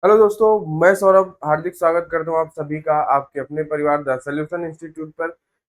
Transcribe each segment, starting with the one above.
Hello दोस्तों, मैं सौरभ हार्दिक स्वागत करता हूं आप सभी का आपके अपने परिवार द सॉल्यूशन इंस्टीट्यूट पर।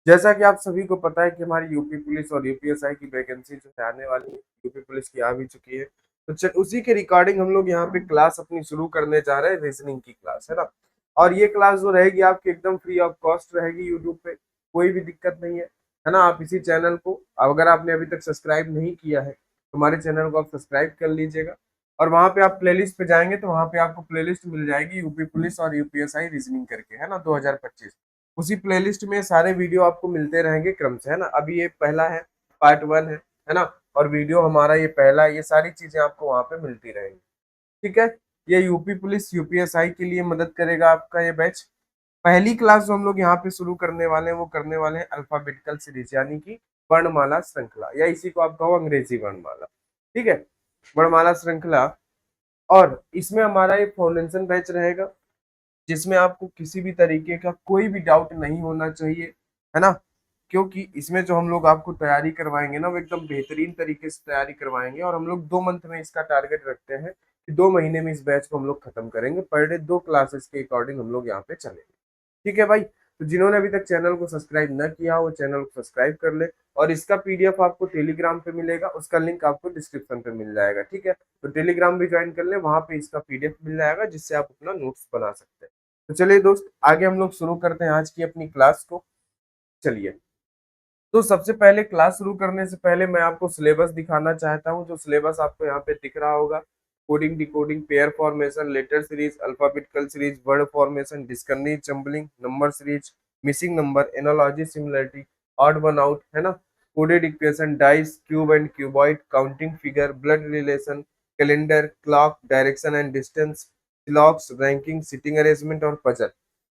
जैसा कि आप सभी को पता है कि हमारी यूपी पुलिस और यूपीएसआई की वैकेंसी जो है आने वाली है, यूपी पुलिस की आ भी चुकी है। तो उसी के रिकॉर्डिंग हम लोग यहाँ पे क्लास अपनी शुरू करने जा रहे हैं, रीजनिंग की क्लास है ना। और ये क्लास जो रहेगी आपकी एकदम फ्री ऑफ कॉस्ट रहेगी यूट्यूब पे, कोई भी दिक्कत नहीं है ना। आप इसी चैनल को, अगर आपने अभी तक सब्सक्राइब नहीं किया है तो हमारे चैनल को आप सब्सक्राइब कर लीजिएगा। और वहां पे आप प्लेलिस्ट पे जाएंगे तो वहां पे आपको प्लेलिस्ट मिल जाएगी यूपी पुलिस और यूपीएसआई रीजनिंग करके, है ना, 2025। उसी प्लेलिस्ट में सारे वीडियो आपको मिलते रहेंगे क्रम से, है ना। अभी ये पहला है, पार्ट 1 है ना। और वीडियो हमारा ये पहला है, ये सारी चीजें आपको वहां पे मिलती रहेंगी। ठीक है। ये यूपी पुलिस यूपीएसआई के लिए मदद करेगा आपका ये बैच। पहली क्लास जो हम लोग यहाँ पे शुरू करने वाले हैं वो करने वाले हैं अल्फाबेटिकल सीरीज, यानी कि वर्णमाला श्रृंखला, या इसी को आप कहो अंग्रेजी वर्णमाला। ठीक है, वर्णमाला श्रृंखला। और इसमें हमारा एक फाउंडेशन बैच रहेगा जिसमें आपको किसी भी तरीके का कोई भी डाउट नहीं होना चाहिए, है ना। क्योंकि इसमें जो हम लोग आपको तैयारी करवाएंगे ना वो एकदम बेहतरीन तरीके से तैयारी करवाएंगे, और हम लोग 2 मंथ में इसका टारगेट रखते हैं कि 2 महीने में इस बैच को हम लोग खत्म करेंगे। पर डे 2 क्लासेस के अकॉर्डिंग हम लोग यहाँ पे चलेंगे। ठीक है भाई, तो जिन्होंने अभी तक चैनल को सब्सक्राइब न किया वो चैनल को सब्सक्राइब कर ले। और इसका पीडीएफ आपको टेलीग्राम पे मिलेगा, उसका लिंक आपको डिस्क्रिप्शन पे मिल जाएगा। ठीक है, तो टेलीग्राम भी ज्वाइन कर ले, वहां पे इसका पीडीएफ मिल जाएगा जिससे आप अपना नोट्स बना सकते हैं। तो चलिए दोस्त, आगे हम लोग शुरू करते हैं आज की अपनी क्लास को। चलिए, तो सबसे पहले क्लास शुरू करने से पहले मैं आपको सिलेबस दिखाना चाहता हूँ। जो सिलेबस आपको यहाँ पे दिख रहा होगा, coding, decoding, pair formation, letter series, alphabetical series, word formation, dictionary, jumbling, number series, missing number, analogy, similarity, odd one out, है ना, coded equation, dice, cube and cuboid, counting figure, blood relation, calendar, clock, direction and distance, clocks, ranking, sitting arrangement और puzzle,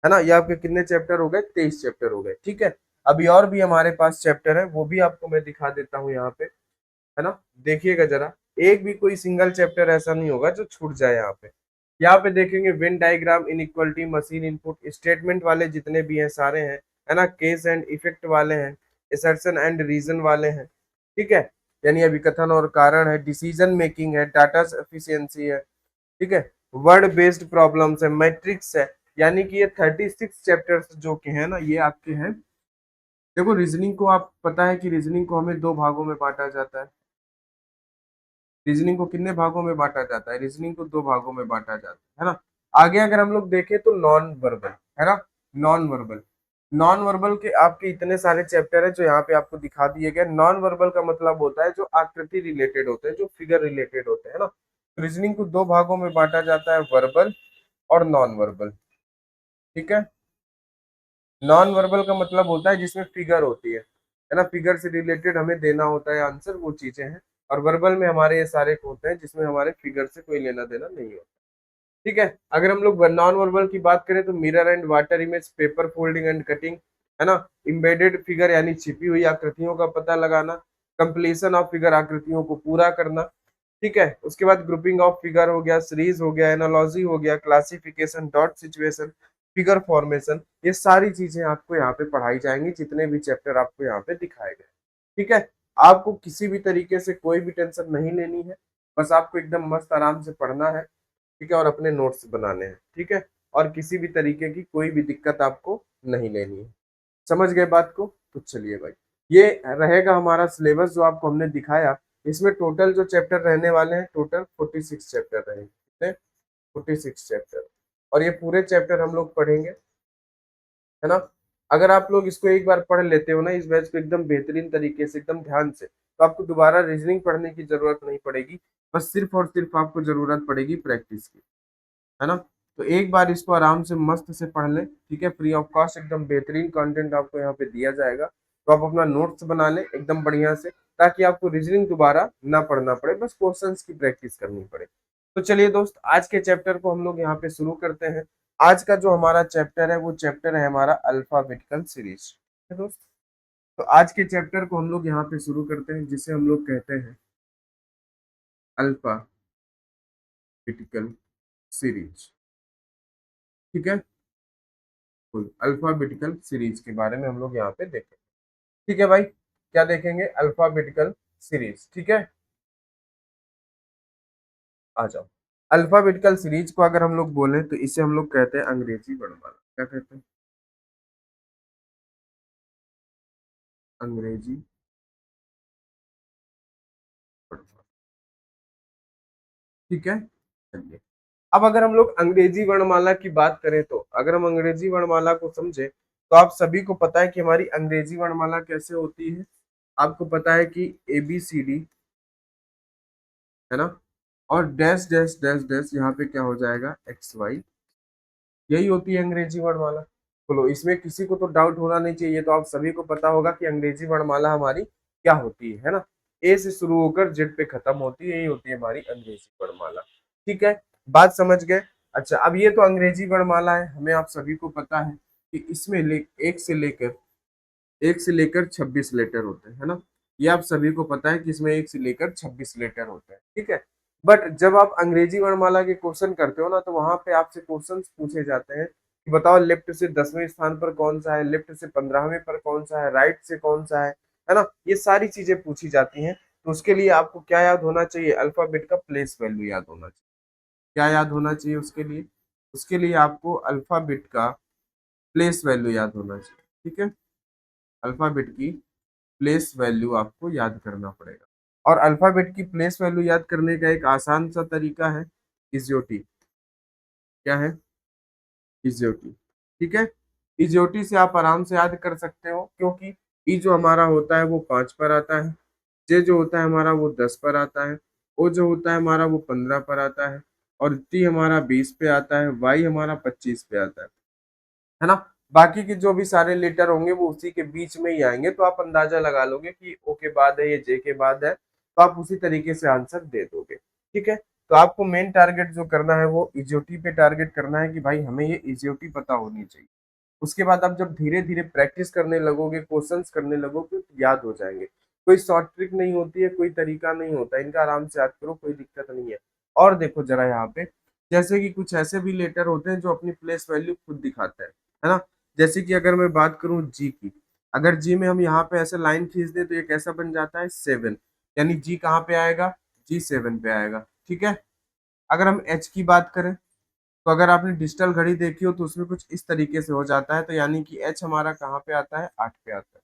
है ना। ये आपके कितने chapter हो गए? 23 चैप्टर हो गए। ठीक है, अभी और भी हमारे पास चैप्टर है, वो भी आपको मैं दिखा देता हूँ यहाँ पे, है ना। देखिएगा जरा, एक भी कोई सिंगल चैप्टर ऐसा नहीं होगा जो छूट जाए यहाँ पे। यहाँ पे देखेंगे Venn diagram, inequality, machine input, statement वाले जितने भी हैं सारे हैं, है ना। केस एंड इफेक्ट वाले हैं, असर्शन एंड रीजन वाले हैं। ठीक है, यानी अभी कथन और कारण है, डिसीजन मेकिंग है, डाटा एफिशिएंसी है। ठीक है, वर्ड बेस्ड प्रॉब्लम्स है, मैट्रिक्स है। यानी कि ये 36 चैप्टर्स जो के हैं ना, ये आपके हैं। देखो, रीजनिंग को आप पता है कि रीजनिंग को हमें 2 भागों में बांटा जाता है। रीजनिंग को कितने भागों में बांटा जाता है? रीजनिंग को 2 भागों में बांटा जाता है ना। आगे अगर हम लोग देखें तो नॉन वर्बल, है ना, नॉन वर्बल। नॉन वर्बल के आपके इतने सारे चैप्टर है जो यहाँ पे आपको दिखा दिए गए। नॉन वर्बल का मतलब होता है जो आकृति रिलेटेड होते हैं, जो फिगर रिलेटेड होते हैं ना। रीजनिंग को 2 भागों में बांटा जाता है, वर्बल और नॉन वर्बल। ठीक है, नॉन वर्बल का मतलब होता है जिसमें फिगर होती है ना, फिगर से रिलेटेड हमें देना होता है आंसर, वो चीजें हैं। और वर्बल में हमारे ये सारे होते हैं जिसमें हमारे फिगर से कोई लेना देना नहीं होता। ठीक है, अगर हम लोग नॉन वर्बल की बात करें तो mirror and water image, paper folding and cutting, है ना, इम्बेडेड फिगर यानी छिपी हुई आकृतियों का पता लगाना, कंप्लीशन ऑफ फिगर आकृतियों को पूरा करना। ठीक है, उसके बाद ग्रुपिंग ऑफ फिगर हो गया, सीरीज हो गया, एनालॉजी हो गया, classification, dot situation, figure formation, ये सारी चीजें आपको यहाँ पे पढ़ाई जाएंगी, जितने भी चैप्टर आपको यहाँ पे दिखाए गए। ठीक है, आपको किसी भी तरीके से कोई भी टेंशन नहीं लेनी है, बस आपको एकदम मस्त आराम से पढ़ना है। ठीक है, और अपने नोट्स बनाने हैं। ठीक है, और किसी भी तरीके की कोई भी दिक्कत आपको नहीं लेनी है। समझ गए बात को? तो चलिए भाई, ये रहेगा हमारा सिलेबस जो आपको हमने दिखाया। इसमें टोटल जो चैप्टर रहने वाले हैं, टोटल 46 चैप्टर रहेंगे। कितने? 46 चैप्टर। और ये पूरे चैप्टर हम लोग पढ़ेंगे, है ना। अगर आप लोग इसको एक बार पढ़ लेते हो ना, इस बैच को एकदम बेहतरीन तरीके से, एकदम ध्यान से, तो आपको दोबारा रीजनिंग पढ़ने की जरूरत नहीं पड़ेगी। बस सिर्फ और सिर्फ आपको जरूरत पड़ेगी प्रैक्टिस की, है ना। तो एक बार इसको आराम से मस्त से पढ़ ले। ठीक है, फ्री ऑफ कॉस्ट एकदम बेहतरीन कंटेंट आपको यहाँ पे दिया जाएगा। तो आप अपना नोट्स बना ले एकदम बढ़िया से, ताकि आपको रीजनिंग दोबारा ना पढ़ना पड़े, बस क्वेश्चंस की प्रैक्टिस करनी पड़े। तो चलिए दोस्त, आज के चैप्टर को हम लोग यहाँ पे शुरू करते हैं। आज का जो हमारा चैप्टर है वो चैप्टर है हमारा अल्फाबेटिकल सीरीज। है दोस्त, तो आज के चैप्टर को हम लोग यहाँ पे शुरू करते हैं, जिसे हम लोग कहते हैं अल्फाबेटिकल सीरीज। ठीक है, अल्फाबेटिकल सीरीज के बारे में हम लोग यहाँ पे देखें। ठीक है भाई, क्या देखेंगे? Alphabetical series. ठीक है, आ जाओ। अल्फाबेटिकल सीरीज को अगर हम लोग बोले तो इसे हम लोग कहते हैं अंग्रेजी वर्णमाला। क्या कहते हैं? अंग्रेजी वर्णमाला। ठीक है, चलिए। अब अगर हम लोग अंग्रेजी वर्णमाला की बात करें, तो अगर हम अंग्रेजी वर्णमाला को समझे तो आप सभी को पता है कि हमारी अंग्रेजी वर्णमाला कैसे होती है। आपको पता है कि ABCD है ना, और डैश डैश डैश डैश यहाँ पे क्या हो जाएगा, XY। यही होती है अंग्रेजी वर्णमाला। बोलो, इसमें किसी को तो डाउट होना नहीं चाहिए। तो आप सभी को पता होगा कि अंग्रेजी वर्णमाला हमारी क्या होती है ना। ए से शुरू होकर जेड पे खत्म होती है, यही होती है हमारी अंग्रेजी वर्णमाला। ठीक है, बात समझ गए। अच्छा, अब ये तो अंग्रेजी वर्णमाला है, हमें आप सभी को पता है कि इसमें एक से लेकर 26 लेटर होते हैं, है ना। ये आप सभी को पता है कि इसमें 1 से लेकर 26 लेटर होते हैं, ठीक है। बट जब आप अंग्रेजी वर्णमाला के क्वेश्चन करते हो ना, तो वहां पे आपसे क्वेश्चंस पूछे जाते हैं कि बताओ लेफ्ट से 10वें स्थान पर कौन सा है, लेफ्ट से 15वें पर कौन सा है, राइट से कौन सा है ना। ये सारी चीजें पूछी जाती हैं। तो उसके लिए आपको क्या याद होना चाहिए, अल्फाबेट का प्लेस वैल्यू याद होना चाहिए। क्या याद होना चाहिए उसके लिए? उसके लिए आपको अल्फाबेट का प्लेस वैल्यू याद होना चाहिए, ठीक है। अल्फाबेट की प्लेस वैल्यू आपको याद करना पड़ेगा। और अल्फाबेट की प्लेस वैल्यू याद करने का एक आसान सा तरीका है, इजियोटी। क्या है? इजियोटी। ठीक है, इजियोटी से आप आराम से याद कर सकते हो, क्योंकि ई जो हमारा होता है वो 5 पर आता है, जे जो होता है हमारा वो 10 पर आता है, ओ जो होता है हमारा वो 15 पर आता है, और टी हमारा 20 पे आता है, वाई हमारा 25 पे आता है ना। बाकी के जो भी सारे लेटर होंगे वो उसी के बीच में ही आएंगे। तो आप अंदाजा लगा लोगे कि ओ के बाद है, ये जे के बाद है, तो आप उसी तरीके से आंसर दे दोगे। ठीक है, तो आपको मेन टारगेट जो करना है वो इजियोटी पे टारगेट करना है कि भाई हमें ये इजियोटी पता होनी चाहिए। उसके बाद आप जब धीरे धीरे प्रैक्टिस करने लगोगे, क्वेश्चंस करने लगोगे, तो याद हो जाएंगे। कोई शॉर्ट ट्रिक नहीं होती है, कोई तरीका नहीं होता, इनका आराम से याद करो, कोई दिक्कत नहीं है। और देखो जरा यहाँ पे, जैसे कि कुछ ऐसे भी लेटर होते हैं जो अपनी प्लेस वैल्यू खुद दिखाते हैं, है ना। जैसे कि अगर मैं बात करूं जी की, अगर जी में हम यहाँ पे ऐसे लाइन खींच दें तो ये कैसा बन जाता है, 7। यानी जी कहाँ पे आएगा, G7 पे आएगा। ठीक है, अगर हम एच की बात करें, तो अगर आपने डिजिटल घड़ी देखी हो तो उसमें कुछ इस तरीके से हो जाता है, तो यानी कि एच हमारा कहाँ पे आता है, 8 पे आता है।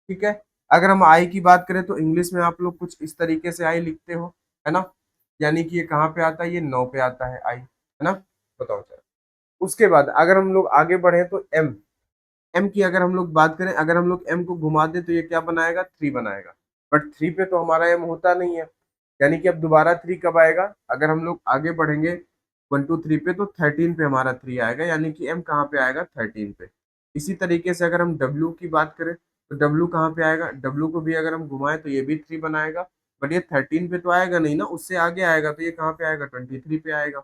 ठीक है, अगर हम आई की बात करें तो इंग्लिश में आप लोग कुछ इस तरीके से आई लिखते हो, है ना। यानी कि ये कहाँ पे आता है, ये 9 पे आता है आई, है ना। बताओ सर। उसके बाद अगर हम लोग आगे बढ़े तो एम, एम की अगर हम लोग बात करें, अगर हम लोग एम को घुमा दें तो ये क्या बनाएगा, 3 बनाएगा। बट 3 पे तो हमारा एम होता नहीं है, यानी कि अब दोबारा 3 कब आएगा, अगर हम लोग आगे बढ़ेंगे 1 2 3 पे, तो 13 पे हमारा 3 आएगा, यानी कि एम कहाँ पे आएगा, 13 पे। इसी तरीके से अगर हम डब्ल्यू की बात करें तो डब्ल्यू कहाँ पे आएगा, डब्ल्यू को भी अगर हम घुमाएं तो ये भी 3 बनाएगा। बट ये 13 पे तो आएगा नहीं ना, उससे आगे आएगा, तो ये कहाँ पे आएगा, 23 पे आएगा।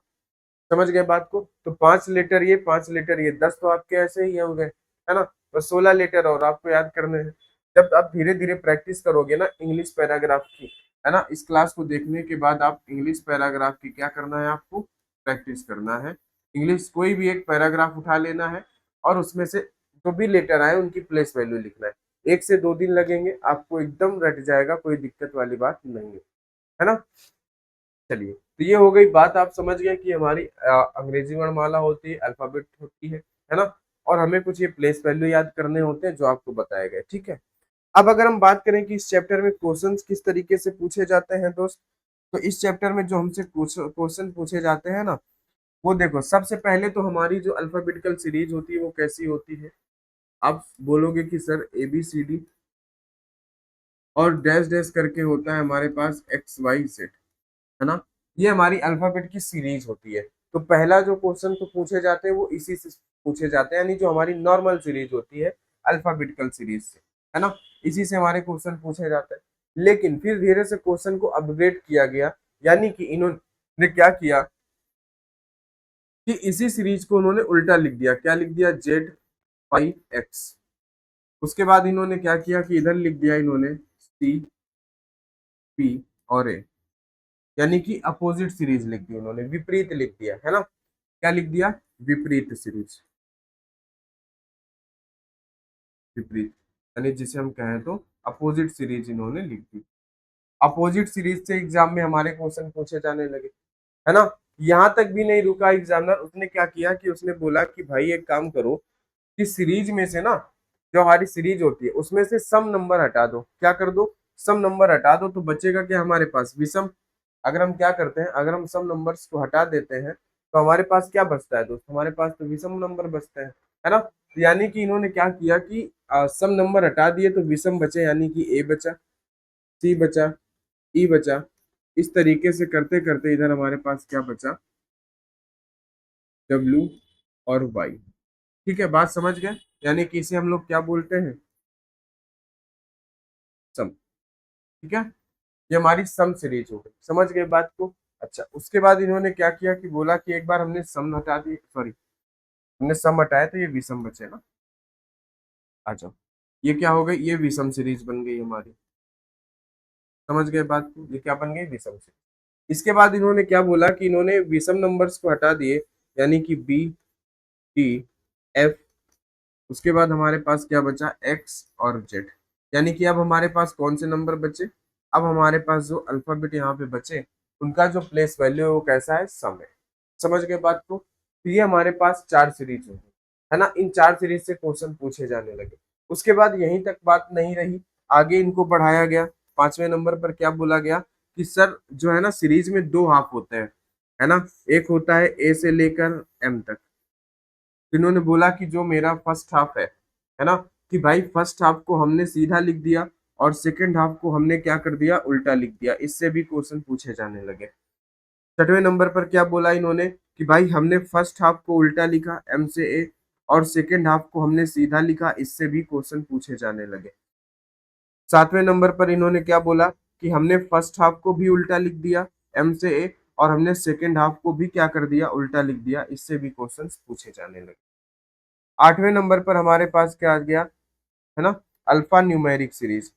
समझ गए बात को? तो 5 लेटर ये, 5 लेटर ये, 10 तो आपके ऐसे ही हो गए, है ना। बस 16 लेटर और आपको याद करने हैं। जब आप धीरे धीरे प्रैक्टिस करोगे ना इंग्लिश पैराग्राफ की, है ना, इस क्लास को देखने के बाद आप इंग्लिश पैराग्राफ की क्या करना है, आपको प्रैक्टिस करना है। इंग्लिश कोई भी एक पैराग्राफ उठा लेना है, और उसमें से जो भी लेटर आए उनकी प्लेस वैल्यू लिखना है। 1 से 2 दिन लगेंगे, आपको एकदम रट जाएगा, कोई दिक्कत वाली बात नहीं है ना। चलिए, तो ये हो गई बात, आप समझ गए कि हमारी अंग्रेजी वर्णमाला होती है, अल्फाबेट होती है ना। और हमें कुछ ये प्लेस वैल्यू याद करने होते हैं जो आपको बताए गए, ठीक है। अब अगर हम बात करें कि इस चैप्टर में क्वेश्चंस किस तरीके से पूछे जाते हैं दोस्त, तो इस चैप्टर में जो हमसे क्वेश्चन पूछे जाते हैं ना, वो देखो, सबसे पहले तो हमारी जो अल्फाबेटिकल सीरीज होती है वो कैसी होती है। आप बोलोगे कि सर ABCD और डैश डैश करके होता है हमारे पास XYZ, है ना। ये हमारी अल्फाबेट की सीरीज होती है। तो पहला जो क्वेश्चन तो पूछे जाते हैं वो इसी से पूछे जाते हैं, यानी जो हमारी नॉर्मल सीरीज होती है अल्फाबेटिकल सीरीज से, है ना, इसी से हमारे क्वेश्चन पूछे जाते हैं। लेकिन फिर धीरे से क्वेश्चन को अपग्रेड किया गया, यानी कि इन्होंने क्या किया कि इसी सीरीज को उन्होंने उल्टा लिख दिया। क्या लिख दिया, Z5X। उसके बाद इन्होंने क्या किया कि इधर लिख दिया इन्होंने CP और A, यानी कि अपोजिट सीरीज लिख दी उन्होंने, विपरीत लिख दिया, है ना। क्या लिख दिया, विपरीत सीरीज, विपरीत, यानी जिसे हम कहें तो अपोजिट सीरीज इन्होंने लिख दी। अपोजिट सीरीज से एग्जाम में हमारे क्वेश्चन पूछे जाने लगे, है ना। यहाँ तक भी नहीं रुका एग्जामिनर, उसने क्या किया कि उसने बोला कि भाई एक काम करो कि सीरीज में से ना, जो हमारी सीरीज होती है उसमें से सम नंबर हटा दो। क्या कर दो? सम नंबर हटा दो, तो बचेगा क्या हमारे पास? विषम। अगर हम क्या करते हैं, अगर हम सम नंबर्स को हटा देते हैं तो हमारे पास क्या बचता है दोस्त? हमारे पास तो विषम नंबर बचते हैं, है ना। तो यानी कि इन्होंने क्या किया कि सम नंबर हटा दिए तो विषम बचे, यानी कि ए बचा, सी बचा, ई बचा। इस तरीके से करते करते इधर हमारे पास क्या बचा? डब्ल्यू और वाई। ठीक है, बात समझ गए? यानी कि इसे हम लोग क्या बोलते हैं? सम। ठीक है, ये हमारी सम सीरीज हो गई। समझ गए बात को? अच्छा, उसके बाद इन्होंने क्या किया कि बोला कि एक बार हमने सम हटा दी, सॉरी, हमने सम हटाया तो ये विषम बचे ना। आ जाओ, ये क्या हो गई? ये विषम सीरीज बन गई हमारी। समझ गए बात को? ये क्या बन गई? विषम सीरीज। इसके बाद इन्होंने क्या बोला कि इन्होंने विषम नंबर्स को हटा दिए, यानी कि बी, टी, एफ। उसके बाद हमारे पास क्या बचा? एक्स और जेड। यानी कि अब हमारे पास कौन से नंबर बचे? अब हमारे पास जो अल्फाबेट यहाँ पे बचे, उनका जो प्लेस वैल्यू है वो कैसा है? सम है। समझ गए बात को? तो ये हमारे पास चार सीरीज होगी, है ना। इन चार सीरीज से क्वेश्चन पूछे जाने लगे। उसके बाद यहीं तक बात नहीं रही, आगे इनको बढ़ाया गया। पांचवें नंबर पर क्या बोला गया कि सर जो है ना, सीरीज में दो हाफ होते हैं, है ना। एक होता है ए से लेकर एम तक। इन्होंने बोला कि जो मेरा फर्स्ट हाफ है ना, कि भाई फर्स्ट हाफ को हमने सीधा लिख दिया और सेकंड हाफ को हमने क्या कर दिया? उल्टा लिख दिया। इससे भी क्वेश्चन पूछे जाने लगे। छठवें नंबर पर क्या बोला इन्होंने कि भाई हमने फर्स्ट हाफ को उल्टा लिखा एम से ए, और सेकंड हाफ को हमने सीधा लिखा। इससे भी क्वेश्चन पूछे जाने लगे। सातवें नंबर पर इन्होंने क्या बोला कि हमने फर्स्ट हाफ को भी उल्टा लिख दिया एम से ए, और हमने सेकंड हाफ को भी क्या कर दिया? उल्टा लिख दिया। इससे भी क्वेश्चन पूछे जाने लगे। आठवें नंबर पर हमारे पास क्या आ गया? है ना, अल्फा न्यूमेरिक सीरीज,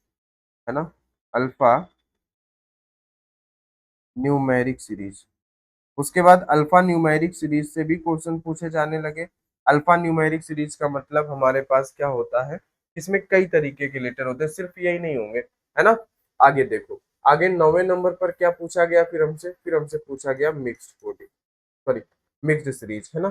है ना, अल्फा न्यूमेरिक सीरीज। उसके बाद अल्फा न्यूमेरिक सीरीज से भी क्वेश्चन पूछे जाने लगे। अल्फा न्यूमेरिक सीरीज का मतलब हमारे पास क्या होता है? इसमें कई तरीके के लेटर होते हैं, सिर्फ यही नहीं होंगे, है ना। आगे देखो, आगे नौवें नंबर पर क्या पूछा गया? फिर हमसे पूछा गया mixed coding, sorry, mixed series, है ना।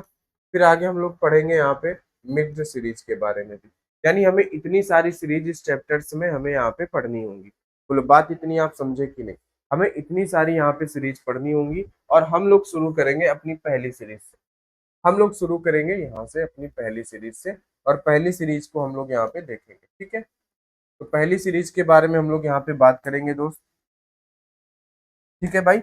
फिर आगे हम लोग पढ़ेंगे यहाँ पे मिक्स्ड सीरीज के बारे में भी। यानी हमें इतनी सारी सीरीज इस चैप्टर्स में हमें यहाँ पे पढ़नी होंगी। बोलो बात इतनी आप समझे कि नहीं? हमें इतनी सारी यहाँ पे सीरीज पढ़नी होंगी। और हम लोग शुरू करेंगे अपनी पहली सीरीज से। हम लोग शुरू करेंगे यहाँ से अपनी पहली सीरीज से, और पहली सीरीज को हम लोग यहाँ पे देखेंगे। ठीक है, तो पहली सीरीज के बारे में हम लोग यहाँ पे बात करेंगे दोस्त। ठीक है भाई,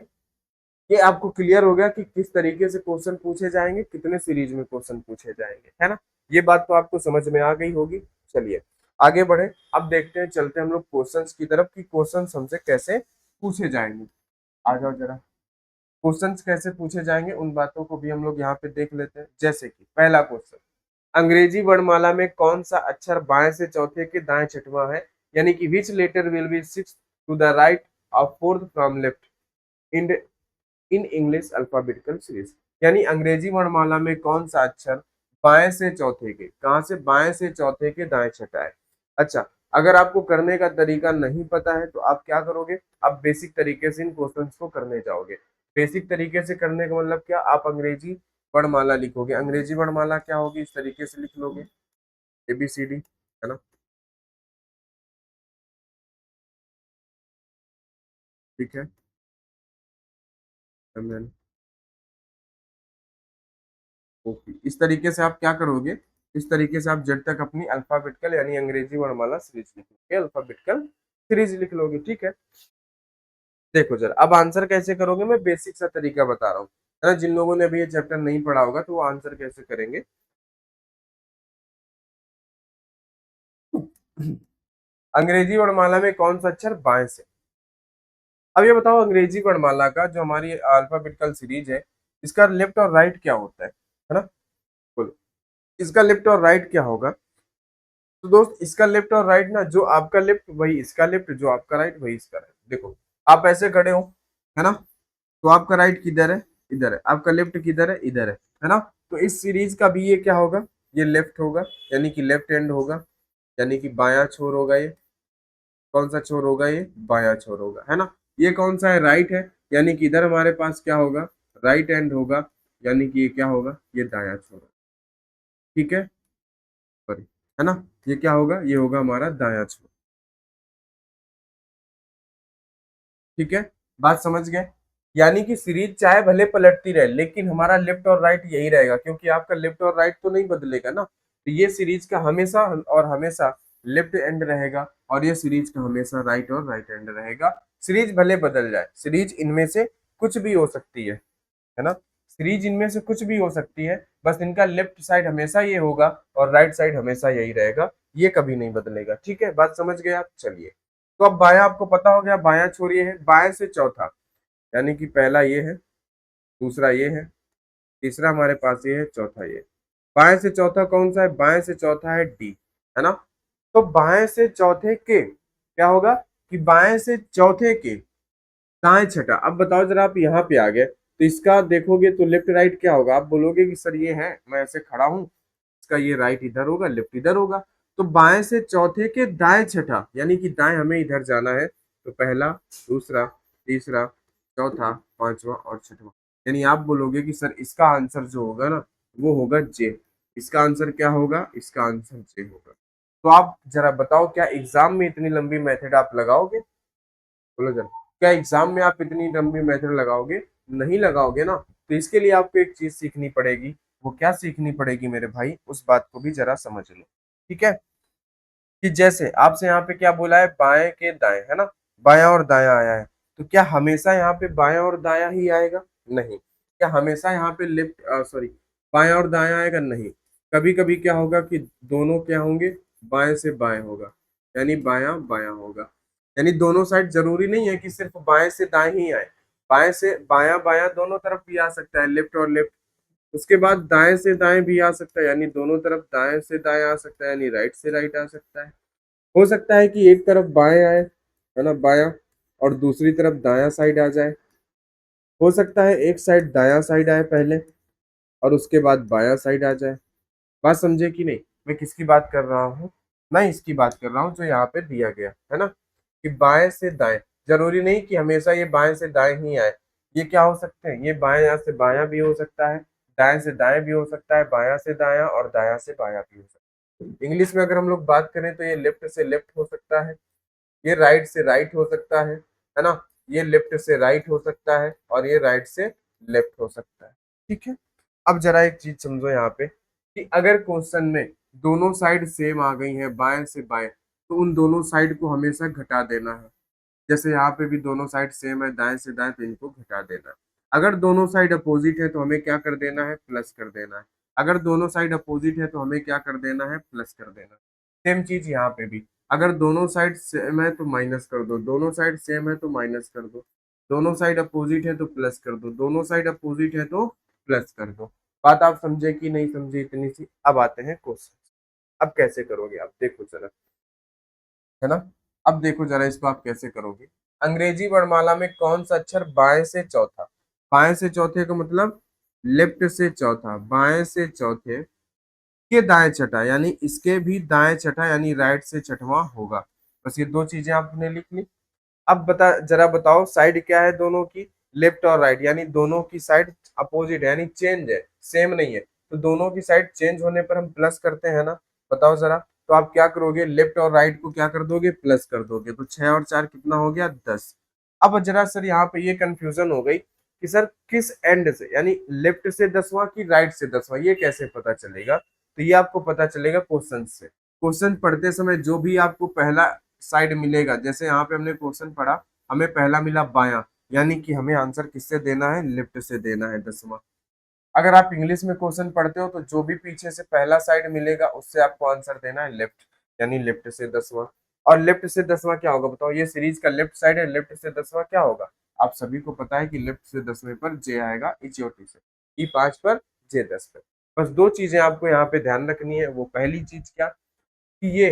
ये आपको क्लियर हो गया कि किस तरीके से क्वेश्चन पूछे जाएंगे, कितने सीरीज में क्वेश्चन पूछे जाएंगे, है ना। ये बात तो आपको समझ में आ गई होगी। चलिए आगे बढ़े, अब देखते हैं, चलते हैं हम लोग क्वेश्चंस की तरफ कि क्वेश्चंस हमसे कैसे पूछे जाएंगे। आ जाओ जरा, क्वेश्चंस कैसे पूछे जाएंगे उन बातों को भी हम लोग यहाँ पे देख लेते हैं। जैसे कि पहला क्वेश्चन, अंग्रेजी वर्णमाला में कौन सा अक्षर बाएं से चौथे के दाएं छठवां है? यानी कि which letter will be six to the right of fourth from left in in English alphabetical series. यानी अंग्रेजी वर्णमाला में कौन सा अक्षर बाएं से चौथे के, कहां से? बाएं से चौथे के दाएं छठा है। अच्छा, अगर आपको करने का तरीका नहीं पता है तो आप क्या करोगे? आप बेसिक तरीके से इन क्वेश्चंस को करने जाओगे। बेसिक तरीके से करने का मतलब क्या? आप अंग्रेजी वर्णमाला लिखोगे। अंग्रेजी वर्णमाला क्या होगी? इस तरीके से लिख लोगे, ABCD, है ना। ठीक है, MN, ओके। इस तरीके से आप क्या करोगे? इस तरीके से आप जेड तक अपनी अल्फाबेटिकल यानी अंग्रेजी वर्णमाला सीरीज लिखोगे, अल्फाबेटिकल सीरीज लिख लोगे। ठीक है, देखो जरा अब आंसर कैसे करोगे, मैं बेसिक सा तरीका बता रहा हूँ, है ना। जिन लोगों ने अभी ये चैप्टर नहीं पढ़ा होगा तो वो आंसर कैसे करेंगे। अंग्रेजी वर्णमाला में कौन सा अक्षर बाएं से? अब ये बताओ, अंग्रेजी वर्णमाला का जो हमारी अल्फाबेटिकल सीरीज है, इसका लेफ्ट और राइट क्या होता है ना। बोलो, इसका लेफ्ट और राइट क्या होगा? तो दोस्त इसका लेफ्ट और राइट ना, जो आपका लेफ्ट वही इसका लेफ्ट, जो आपका राइट वही इसका राइट। देखो आप ऐसे खड़े हो, है ना, तो आपका राइट किधर है? इधर है। आपका लेफ्ट किधर है? इधर है ना। तो इस सीरीज का भी ये क्या होगा? ये लेफ्ट होगा, यानी कि लेफ्ट हैंड होगा, यानी कि बायां छोर होगा ये। कौन सा छोर होगा? ये बायां छोर होगा, है ना। ये कौन सा है? राइट है, यानी कि इधर हमारे पास क्या होगा? राइट एंड होगा, यानी कि ये क्या होगा, ये दायां छोर। ठीक है, सॉरी, है ना, ये क्या होगा, ये होगा हमारा दायां छोर। ठीक है, बात समझ गए। यानी कि सीरीज चाहे भले पलटती रहे, लेकिन हमारा लेफ्ट और राइट यही रहेगा, क्योंकि आपका लेफ्ट और राइट तो नहीं बदलेगा ना। तो ये सीरीज का हमेशा और हमेशा लेफ्ट एंड रहेगा, और ये सीरीज का हमेशा राइट और राइट एंड रहेगा। सीरीज भले बदल जाए, सीरीज इनमें से कुछ भी हो सकती है ना, सीरीज इनमें से कुछ भी हो सकती है, बस इनका लेफ्ट साइड हमेशा ये होगा और राइट साइड हमेशा यही रहेगा, ये कभी नहीं बदलेगा। ठीक है, बात समझ गए आप। चलिए, तो अब बायां आपको पता हो गया, बायां छोड़िए है, बाएं से चौथा, यानी कि पहला ये है, दूसरा ये है, तीसरा हमारे पास ये है, चौथा ये। बाएं से चौथा कौन सा है, बाएं से चौथा है डी, है ना। तो बाएं से चौथे के क्या होगा, कि बाएं से चौथे के दाएं छठा। अब बताओ जरा, आप यहाँ पे आ गए तो इसका देखोगे तो लेफ्ट राइट क्या होगा, आप बोलोगे कि सर ये है, मैं ऐसे खड़ा हूं, इसका ये राइट इधर होगा, लेफ्ट इधर होगा। तो बाएं से चौथे के दाएं छठा, यानी कि दाएं हमें इधर जाना है, तो पहला, दूसरा, तीसरा, चौथा, पांचवा और छठवा। यानी आप बोलोगे कि सर इसका आंसर जो होगा ना, वो होगा जे। इसका आंसर क्या होगा, इसका आंसर जे होगा। तो आप जरा बताओ, क्या एग्जाम में इतनी लंबी मेथड आप लगाओगे, बोलो जरा, क्या एग्जाम में आप इतनी लंबी मेथड लगाओगे, नहीं लगाओगे ना। तो इसके लिए आपको एक चीज सीखनी पड़ेगी, वो क्या सीखनी पड़ेगी मेरे भाई, उस बात को भी जरा समझ लो। ठीक है, कि जैसे आपसे यहाँ पे क्या बोला है, बाएं के दाएं, है ना, बायां और दायां आया है, तो क्या हमेशा यहाँ पे बायां और दायां ही आएगा, नहीं। क्या हमेशा यहाँ पे लेफ्ट सॉरी बायां और दायां आएगा, नहीं। कभी कभी क्या होगा कि दोनों क्या होंगे, बाएं से बाएं होगा, यानी बायां बायां होगा। यानी दोनों साइड जरूरी नहीं है कि सिर्फ बाएं से दाएं ही आए, बाएं से बायां बायां दोनों तरफ भी आ सकता है, लेफ्ट और लेफ्ट। उसके बाद दाएं से दाएं भी आ सकता है, यानी दोनों तरफ दाएं से दाएं आ सकता है, यानी राइट से राइट आ सकता है। हो सकता है कि एक तरफ बाएं आए, है ना, बायां, और दूसरी तरफ दायां साइड आ जाए। हो सकता है एक साइड दायां साइड आए पहले, और उसके बाद बायां साइड आ जाए। बात समझे कि नहीं, मैं किसकी बात कर रहा हूँ, मैं इसकी बात कर रहा हूँ जो यहाँ पे दिया गया है ना, कि बाएं से दाएं। जरूरी नहीं कि हमेशा ये बाएं से दाएं ही आए, ये क्या हो सकते हैं, ये बाएं से बायां भी हो सकता है, दाएं से दाएं भी हो सकता है, बायां से दायां और दायां से बायां भी हो सकता है। इंग्लिश में अगर हम लोग बात करें तो ये लेफ्ट से लेफ्ट हो सकता है, ये राइट से राइट हो सकता है ना, ये लेफ्ट से राइट हो सकता है, और ये राइट से लेफ्ट हो सकता है। ठीक है, अब जरा एक चीज समझो यहाँ पे, कि अगर क्वेश्चन में दोनों साइड सेम आ गई है, बाएं से बाएं, तो उन दोनों साइड को हमेशा घटा देना है। जैसे यहाँ पे भी दोनों साइड सेम है, दाएं से दाएं, तो इनको घटा देना है। अगर दोनों साइड अपोजिट है तो हमें क्या कर देना है, प्लस कर देना है। अगर दोनों साइड अपोजिट है तो हमें क्या कर देना है, प्लस कर देना है। सेम चीज यहाँ पे भी, अगर दोनों साइड सेम है तो माइनस कर दो, दोनों साइड सेम है तो माइनस कर दो, दोनों साइड अपोजिट है तो प्लस कर दो, दोनों साइड अपोजिट है तो प्लस कर दो। बात आप समझे कि नहीं समझे, इतनी सी। अब आते हैं क्वेश्चन। अब कैसे करोगे आप, देखो जरा, है ना। अब देखो जरा, इसको आप कैसे करोगे। अंग्रेजी वर्णमाला में कौन सा अक्षर बाएं से चौथा, बाएं से चौथे का मतलब लेफ्ट से चौथा, बाएं से चौथे के दाएं छठा, यानी इसके भी दाएं छठा, यानी राइट से छठवां होगा। बस ये दो चीजें आपने लिख ली। अब जरा बताओ, साइड क्या है दोनों की, लेफ्ट और राइट, यानी दोनों की साइड अपोजिट है, यानी चेंज है, सेम नहीं है। तो दोनों की साइड चेंज होने पर हम प्लस करते हैं ना, बताओ जरा। तो आप क्या करोगे, लेफ्ट और राइट को क्या कर दोगे, प्लस कर दोगे, तो 6 और 4 कितना हो गया, 10। अब जरा सर यहाँ पे ये कंफ्यूजन हो गई कि सर किस एंड से, यानी लेफ्ट से 10वां की राइट से 10वां, ये कैसे पता चलेगा। तो ये आपको पता चलेगा क्वेश्चन से। क्वेश्चन पढ़ते समय जो भी आपको पहला साइड मिलेगा, जैसे यहाँ पे हमने क्वेश्चन पढ़ा, हमें पहला मिला बायां, यानी कि हमें आंसर किससे देना है, लेफ्ट से देना है, 10वां। अगर आप इंग्लिश में क्वेश्चन पढ़ते हो तो जो भी पीछे से पहला साइड मिलेगा उससे आपको आंसर देना है लेफ्ट, यानी लेफ्ट से 10वां। और लेफ्ट से 10वां क्या होगा बताओ, ये सीरीज का लेफ्ट साइड है, लेफ्ट से 10वां क्या होगा। आप सभी को पता है कि लेफ्ट से 10वें पर जे आएगा, ई से, ई 5 पर, जे 10 पर। बस दो चीजें आपको यहाँ पे ध्यान रखनी है। वो पहली चीज क्या, कि ये,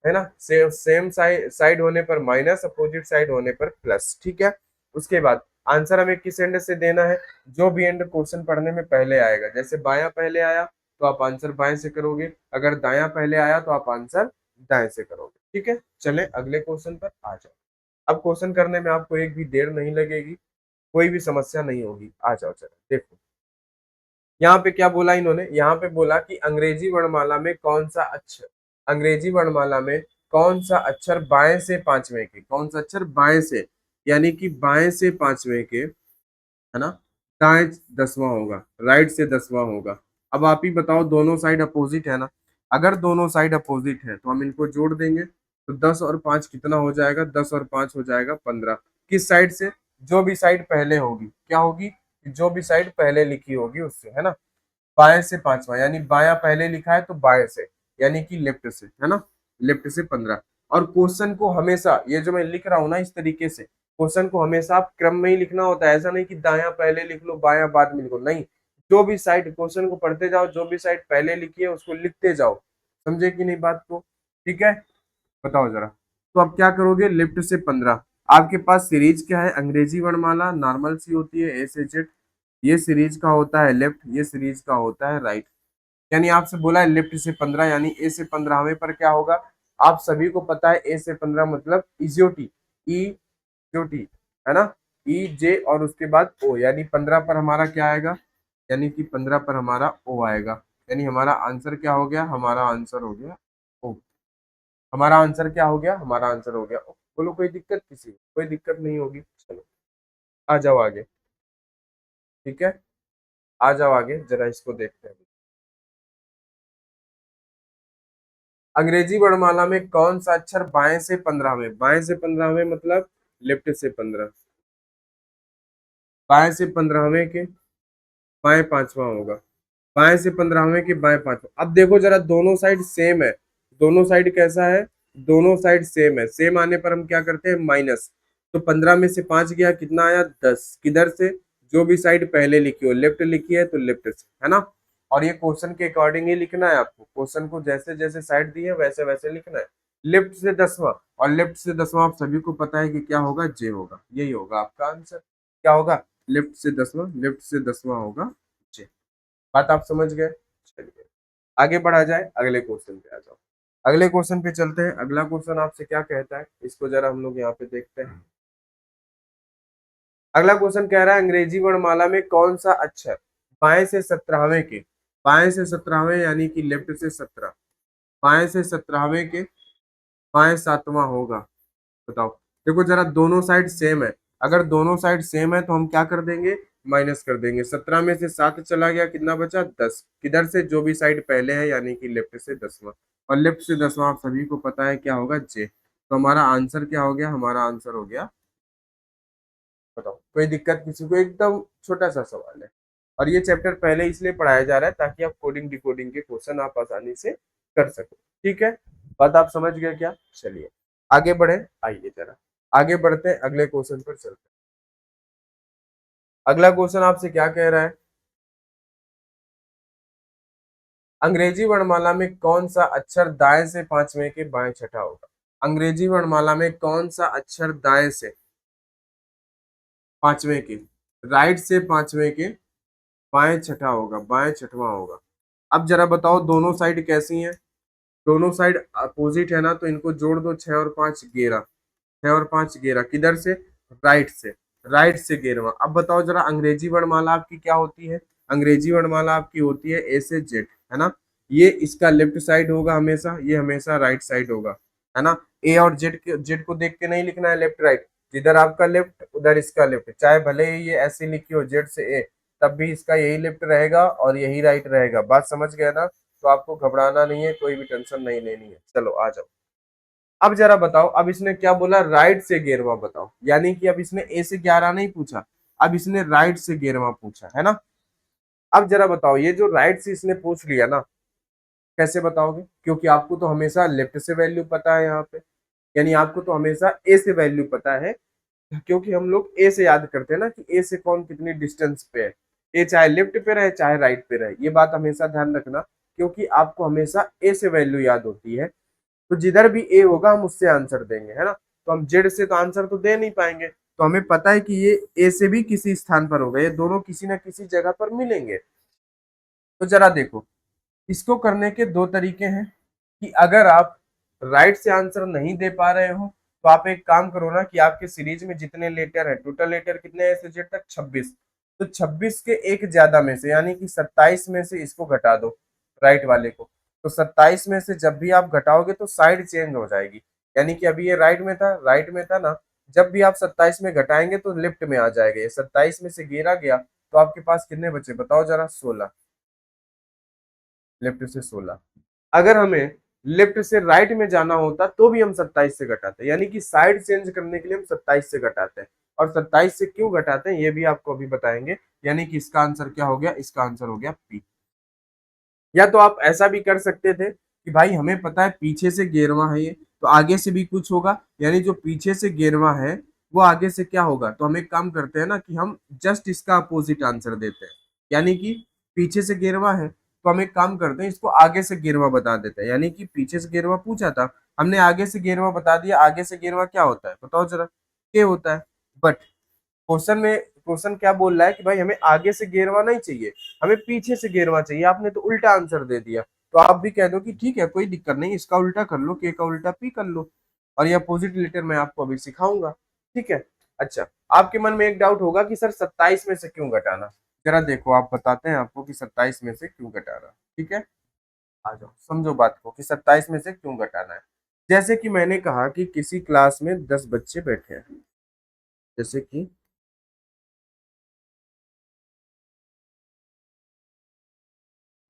है ना, सेम साइड होने पर माइनस, अपोजिट साइड होने पर प्लस। ठीक है, उसके बाद आंसर हमें किस एंड से देना है, जो भी एंड क्वेश्चन पढ़ने में पहले आएगा। जैसे बायां पहले आया तो आप आंसर बाएं से करोगे, अगर दायां पहले आया तो आप आंसर दाएं से करोगे। ठीक है, चले अगले क्वेश्चन पर आ जाओ। अब क्वेश्चन करने में आपको एक भी देर नहीं लगेगी, कोई भी समस्या नहीं होगी। आ जाओ चलो देखो, यहाँ पे क्या बोला इन्होंने, यहाँ पे बोला कि अंग्रेजी वर्णमाला में कौन सा अक्षर, अंग्रेजी वर्णमाला में कौन सा अक्षर बाएं से पांचवें के, कौन सा अक्षर बाएं से, यानी कि बाएं से पांचवें के, है ना, दाएं 10वां होगा, राइट से 10वां होगा। अब आप ही बताओ, दोनों साइड अपोजिट है ना, अगर दोनों साइड अपोजिट है तो हम इनको जोड़ देंगे, तो 10 और 5 कितना हो जाएगा, 10 और 5 हो जाएगा 15। किस साइड से, जो भी साइड पहले होगी, क्या होगी, जो भी साइड पहले लिखी होगी उससे, है ना। बाएं से पांचवा, यानी बायां पहले लिखा है तो बाएं से, यानी कि लेफ्ट से, है ना, लेफ्ट से 15। और क्वेश्चन को हमेशा, ये जो मैं लिख रहा हूं ना इस तरीके से, क्वेश्चन को हमेशा आप क्रम में ही लिखना होता है, ऐसा नहीं कि दायां पहले लिख लो बायां बाद में लिखो, नहीं, जो भी साइड, क्वेश्चन को पढ़ते जाओ, जो भी साइड पहले लिखी है उसको लिखते जाओ। समझे कि नहीं बात को, ठीक है, बताओ जरा। तो अब क्या करोगे, लेफ्ट से 15, आपके पास सीरीज क्या है, अंग्रेजी वर्णमाला नॉर्मल सी होती है A से Z, ये सीरीज का होता है लेफ्ट, ये सीरीज का होता है राइट। यानी आपसे बोला है लेफ्ट से 15, यानी A से 15 हमें पर क्या होगा, आप सभी को पता है A से 15 मतलब इजियोटी, इजियोटी, है ना, E J और उसके बाद O, यानी 15 पर हमारा क्या आएगा, यानी कि 15 पर हमारा O आएगा, यानी हमारा आंसर क्या हो गया, हमारा आंसर हो गया O। हमारा आंसर क्या हो गया, हमारा आंसर हो गया O। बोलो कोई दिक्कत, किसी को कोई दिक्कत नहीं होगी, चलो आ जाओ आगे, ठीक है, आ जाओ आगे जरा इसको देखते हैं। अंग्रेजी वर्णमाला में कौन सा अक्षर बाएं से 15 में, बाएं से 15 में मतलब लेफ्ट से 15, बाएं से 15वें के बाएं पांचवा होगा, बाएं से 15वें के बाएं पांचवा। अब देखो जरा, दोनों साइड सेम है, दोनों साइड कैसा है, दोनों साइड सेम है, सेम आने पर हम क्या करते हैं, माइनस। तो 15 में से 5 गया, कितना आया 10, किधर से, जो भी साइड पहले लिखी हो, लेफ्ट लिखी है तो लेफ्ट से, है ना। और ये क्वेश्चन के अकॉर्डिंग ही लिखना है आपको, क्वेश्चन को जैसे जैसे साइड दी है वैसे वैसे लिखना है। लेफ्ट से 10वां, और लेफ्ट से 10वां आप सभी को पता है कि क्या होगा, जे होगा, यही होगा आपका आंसर, क्या होगा, लेफ्ट से 10वां, लेफ्ट से 10वां होगा जे। बात आप समझ गए, चलिए आगे बढ़ा जाए, अगले क्वेश्चन पे आ जाओ। अगले क्वेश्चन पे चलते हैं, अगला क्वेश्चन आपसे क्या कहता है, इसको जरा हम लोग यहाँ पे देखते हैं। अगला क्वेश्चन कह रहा है अंग्रेजी वर्णमाला में कौन सा अक्षर बाएं से 17वें के, बाएं से 17वें यानी कि लेफ्ट से 17, बाएं से 17वें के बाएं 7वां होगा, बताओ। देखो जरा, दोनों साइड सेम है, अगर दोनों साइड सेम है तो हम क्या कर देंगे, माइनस कर देंगे, 17 में से 7 चला गया, कितना बचा 10, किधर से, जो भी साइड पहले है, यानी कि लेफ्ट से 10वां, और लेफ्ट से 10वां आप सभी को पता है क्या होगा, जे। तो हमारा आंसर क्या हो गया, हमारा आंसर हो गया, बताओ कोई दिक्कत किसी को, एकदम छोटा सा सवाल है। और ये चैप्टर पहले इसलिए पढ़ाया जा रहा है ताकि आप कोडिंग डिकोडिंग के क्वेश्चन आप आसानी से कर सको, ठीक है, बात आप समझ गए क्या, चलिए आगे बढ़े, आइए जरा आगे बढ़ते हैं, अगले क्वेश्चन पर चलते हैं। अगला क्वेश्चन आपसे क्या कह रहा है, अंग्रेजी वर्णमाला में कौन सा अक्षर दाएं से पांचवें के बाएं छठा होगा, अंग्रेजी वर्णमाला में कौन सा अक्षर दाएं से पांचवें के, राइट से पांचवें के बाएं छठा होगा, बाएं छठवां होगा। अब जरा बताओ, दोनों साइड कैसी हैं, दोनों साइड अपोजिट है ना, तो इनको जोड़ दो, 6 और 5 11, 6 और 5 11, किधर से, राइट से, राइट से 11वां। अब बताओ जरा, अंग्रेजी वर्णमाला आपकी क्या होती है, अंग्रेजी वर्णमाला आपकी होती है A से Z, है ना, ये इसका लेफ्ट साइड होगा हमेशा, ये हमेशा राइट साइड होगा, है ना। ए और जेड को देख के नहीं लिखना है लेफ्ट राइट, जिधर आपका लेफ्ट उधर इसका लेफ्ट, चाहे भले ही ये ऐसे लिखी हो जेड से ए, तब भी इसका यही लेफ्ट रहेगा और यही राइट रहेगा, बात समझ गए ना। तो आपको घबराना नहीं है, कोई भी टेंशन नहीं लेनी है, चलो आ जाओ। अब जरा बताओ, अब इसने क्या बोला, राइट से 11वां बताओ, यानी कि अब इसने ए से 11 नहीं पूछा, अब इसने राइट से 11वां पूछा, है ना। अब जरा बताओ, ये जो राइट से इसने पूछ लिया ना, कैसे बताओगे, क्योंकि आपको तो हमेशा लेफ्ट से वैल्यू पता है यहाँ पे, यानी आपको तो हमेशा ए से वैल्यू पता है, क्योंकि हम लोग ए से याद करते हैं ना कि ए से कौन कितनी डिस्टेंस पे है, ए चाहे लेफ्ट पे रहे चाहे राइट पे रहे, ये बात हमेशा ध्यान रखना, क्योंकि आपको हमेशा ए से वैल्यू याद होती है, तो जिधर भी ए होगा हम उससे आंसर देंगे, है ना। तो हम जेड से तो आंसर तो दे नहीं पाएंगे, तो हमें पता है कि ये ए से भी किसी स्थान पर होगा, ये दोनों किसी न किसी जगह पर मिलेंगे। तो जरा देखो, इसको करने के दो तरीके हैं, कि अगर आप राइट से आंसर नहीं दे पा रहे हो तो आप एक काम करो ना कि आपके सीरीज में जितने लेटर है, टोटल लेटर कितने हैं से जेड तक, 26। तो 26 के एक ज्यादा में से यानी कि 27 में से इसको घटा दो, राइट वाले को। तो 27 में से जब भी आप घटाओगे तो साइड चेंज हो जाएगी, यानी कि अभी ये राइट में था, राइट में था ना, जब भी आप 27 में घटाएंगे तो लेफ्ट में आ जाएगा। ये 27 में से 11 गया तो आपके पास कितने बचे बताओ जरा, 16। लेफ्ट से 16। अगर हमें लेफ्ट से राइट में जाना होता तो भी हम 27 से घटाते, यानी कि साइड चेंज करने के लिए हम 27 से घटाते हैं। और 27 से क्यों घटाते हैं ये भी आपको अभी बताएंगे। यानी कि इसका आंसर क्या हो गया, इसका आंसर हो गया पी। या तो आप ऐसा भी कर सकते थे कि भाई हमें पता है पीछे से 11वां है ये, तो आगे से भी कुछ होगा, यानी जो पीछे से 11वां है वो आगे से क्या होगा। तो हम एक काम करते हैं ना कि हम जस्ट इसका अपोजिट आंसर देते हैं, यानी कि पीछे से 11वां है तो हम एक काम करते हैं इसको आगे से 11वां बता देते हैं, यानी कि पीछे से 11वां पूछा था, हमने आगे से 11वां बता दिया। आगे से 11वां क्या होता है बताओ जरा, क्या होता है। बट क्वेश्चन क्या बोल रहा है कि भाई हमें आगे से 11वां नहीं चाहिए, हमें पीछे से 11वां चाहिए। आपने तो उल्टा आंसर दे दिया। तो आप भी कह दो कि ठीक है कोई दिक्कत नहीं, इसका उल्टा कर लो, के का उल्टा पी कर लो, और ये अपोजिट लेटर मैं आपको अभी सिखाऊंगा। ठीक है। अच्छा, आपके मन में एक डाउट होगा कि सर 27 में से क्यों घटाना। जरा देखो, आप बताते हैं आपको कि 27 में से क्यों घटाना। ठीक है, आ जाओ समझो बात को कि 27 में से क्यों घटाना है। जैसे कि मैंने कहा कि किसी क्लास में 10 बच्चे बैठे हैं, जैसे कि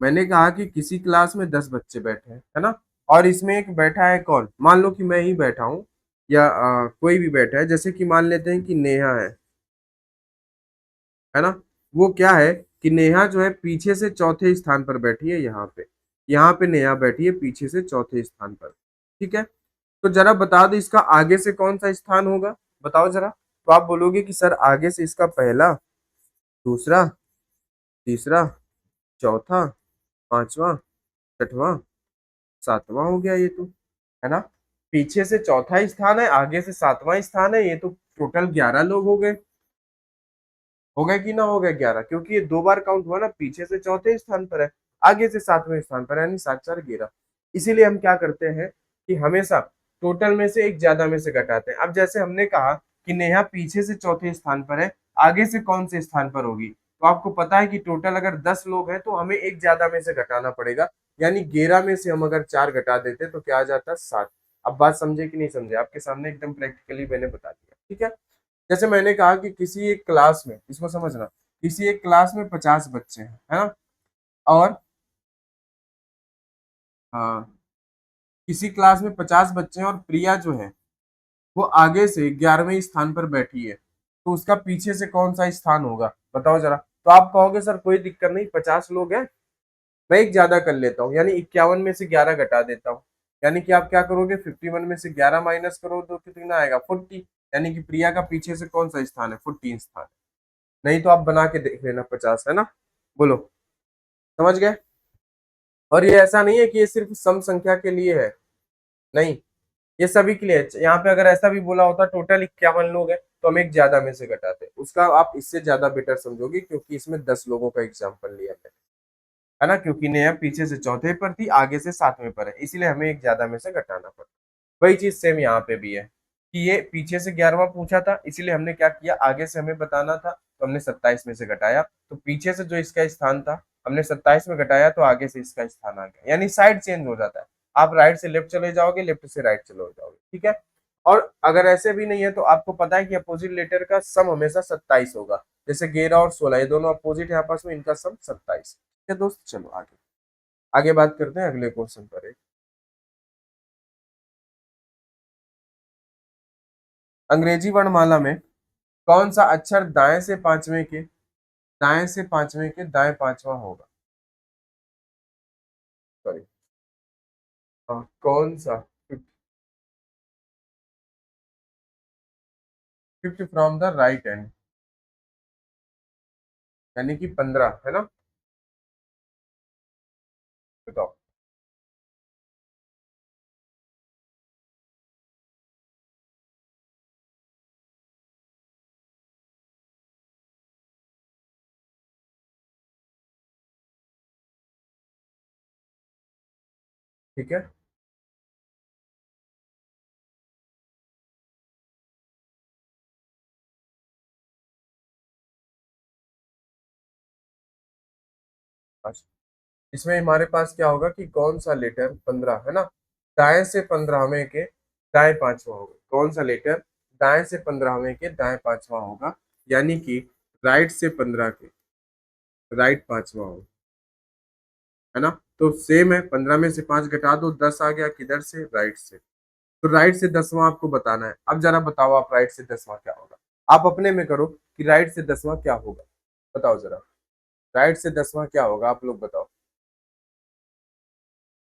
मैंने कहा कि किसी क्लास में 10 बच्चे बैठे हैं, है ना। और इसमें एक बैठा है कौन, मान लो कि मैं ही बैठा हूं, या कोई भी बैठा है, जैसे कि मान लेते हैं कि नेहा है ना। वो क्या है कि नेहा जो है पीछे से चौथे स्थान पर बैठी है, यहाँ पे नेहा बैठी है पीछे से चौथे स्थान पर। ठीक है। तो जरा बता दो इसका आगे से कौन सा स्थान होगा, बताओ जरा। तो आप बोलोगे कि सर आगे से इसका पहला, दूसरा, तीसरा, चौथा, पांचवा, छठवां, सातवां हो गया ये तो, है ना। पीछे से चौथा स्थान है, आगे से सातवां स्थान है, ये तो टोटल 11 लोग हो गए कि ना, हो गए 11, क्योंकि ये दो बार काउंट हुआ ना, पीछे से चौथे स्थान पर है, आगे से सातवें स्थान पर है, यानी 7 4 11। इसीलिए हम क्या करते हैं कि हमेशा टोटल में से एक ज्यादा में से घटाते हैं। अब जैसे हमने कहा कि नेहा पीछे से चौथे स्थान पर है, आगे से कौन से स्थान पर होगी, तो आपको पता है कि टोटल अगर 10 लोग हैं तो हमें एक ज्यादा में से घटाना पड़ेगा, यानी 11 में से हम अगर 4 घटा देते तो क्या आ जाता, 7। अब बात समझे कि नहीं समझे, आपके सामने एकदम प्रैक्टिकली मैंने बता दिया। ठीक है। जैसे मैंने कहा कि किसी एक क्लास में, इसको समझना, किसी एक क्लास में 50 बच्चे हैं, है ना। और हाँ, किसी क्लास में 50 बच्चे हैं और प्रिया जो है वो आगे से 11वें स्थान पर बैठी है, तो उसका पीछे से कौन सा स्थान होगा बताओ जरा। तो आप कहोगे सर कोई दिक्कत नहीं, 50 लोग हैं, मैं एक ज्यादा कर लेता हूँ, यानी 51 में से 11 घटा देता हूँ। यानी कि आप क्या करोगे, 51 में से 11 माइनस करो तो कितना आएगा, 40। यानी कि प्रिया का पीछे से कौन सा स्थान है, 14 स्थान। नहीं तो आप बना के देख लेना 50, है ना। बोलो, समझ गए। और ये ऐसा नहीं है कि ये सिर्फ सम संख्या के लिए है, नहीं, ये सभी के लिए है। यहाँ पे अगर ऐसा भी बोला होता टोटल 51 लोग हैं तो हम एक ज्यादा में से घटाते, उसका आप इससे ज्यादा बेटर समझोगे, क्योंकि इसमें 10 लोगों का एग्जाम्पल लिया है ना, क्योंकि नेहा पीछे से चौथे पर थी, आगे से सातवें पर है, इसीलिए हमें एक ज्यादा में से घटाना पड़ा। वही चीज सेम यहाँ पे भी है कि ये पीछे से 11वां पूछा था, इसीलिए हमने क्या किया, आगे से हमें बताना था तो हमने 27 में से घटाया, तो पीछे से जो इसका स्थान था हमने 27 में घटाया, तो आगे से इसका स्थान आ गया, यानी साइड चेंज हो जाता है। आप राइट से लेफ्ट चले जाओगे, लेफ्ट से राइट चले जाओगे। ठीक है। और अगर ऐसे भी नहीं है तो आपको पता है कि अपोजिट लेटर का सम हमेशा 27 होगा, जैसे 11 और 16 ये दोनों अपोजिट है आपस में, इनका सम 27। ठीक है दोस्त, चलो आगे आगे बात करते हैं अगले क्वेश्चन पर। अंग्रेजी वर्णमाला में कौन सा अक्षर दाएं से पांचवें के दाएं पांचवा होगा। सॉरी, हाँ, कौन सा, fifth from the right and, यानी कि 15, है ना। बताओ। ठीक है। अच्छा, इसमें हमारे पास क्या होगा कि कौन सा लेटर 15 है ना, दाएं से 15वें के दाएं पांचवा होगा, कौन सा लेटर दाएं से 15वें के दाएं पांचवा होगा, यानी कि राइट से 15 के राइट पांचवा होगा, है ना। तो सेम है, 15 में से 5 घटा दो, 10 आ गया, किधर से, राइट से। तो राइट से 10वां आपको बताना है। अब जरा बताओ आप, राइट से 10वां क्या होगा, आप अपने में करो कि राइट से 10वां क्या होगा, बताओ जरा, राइट से 10वां क्या होगा, आप लोग बताओ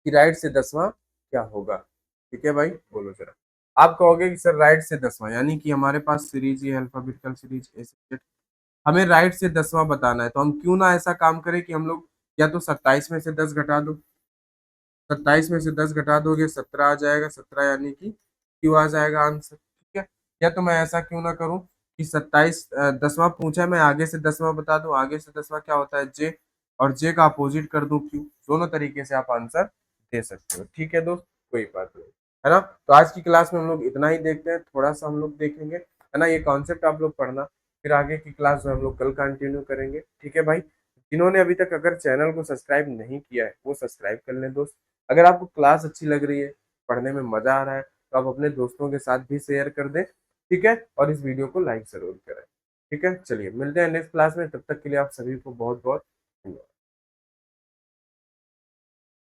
कि राइट से 10वां क्या होगा। ठीक है भाई, बोलो जरा। आप कहोगे कि सर राइट से 10वां, यानी कि हमारे पास सीरीज है अल्फाबेटिकल सीरीज ए से Z, हमें राइट से 10वां बताना है, तो हम क्यों ना ऐसा काम करें कि हम लोग या तो 27 में से 10 घटा दो, 27 में से 10 घटा दोगे 17 आ जाएगा, 17 यानी कि क्यू आ जाएगा आंसर। ठीक है, या तो मैं ऐसा क्यों ना करूं कि 27 10वां पूछा, मैं आगे से 10वां बता दूं, आगे से 10वां क्या होता है, जे, और जे का अपोजिट कर दूं क्यू, दोनों तरीके से आप आंसर दे सकते हो। ठीक है दोस्त, कोई बात नहीं, है ना। तो आज की क्लास में हम लोग इतना ही देखते हैं, थोड़ा सा हम लोग देखेंगे, है ना, ये कॉन्सेप्ट आप लोग पढ़ना, फिर आगे की क्लास में हम लोग कल कंटिन्यू करेंगे। ठीक है भाई, जिन्होंने अभी तक अगर चैनल को सब्सक्राइब नहीं किया है वो सब्सक्राइब कर लें दोस्त। अगर आपको क्लास अच्छी लग रही है, पढ़ने में मजा आ रहा है, तो आप अपने दोस्तों के साथ भी शेयर कर दें। ठीक है, और इस वीडियो को लाइक जरूर करें। ठीक है, चलिए मिलते हैं नेक्स्ट क्लास में, तब तक के लिए आप सभी को बहुत बहुत धन्यवाद।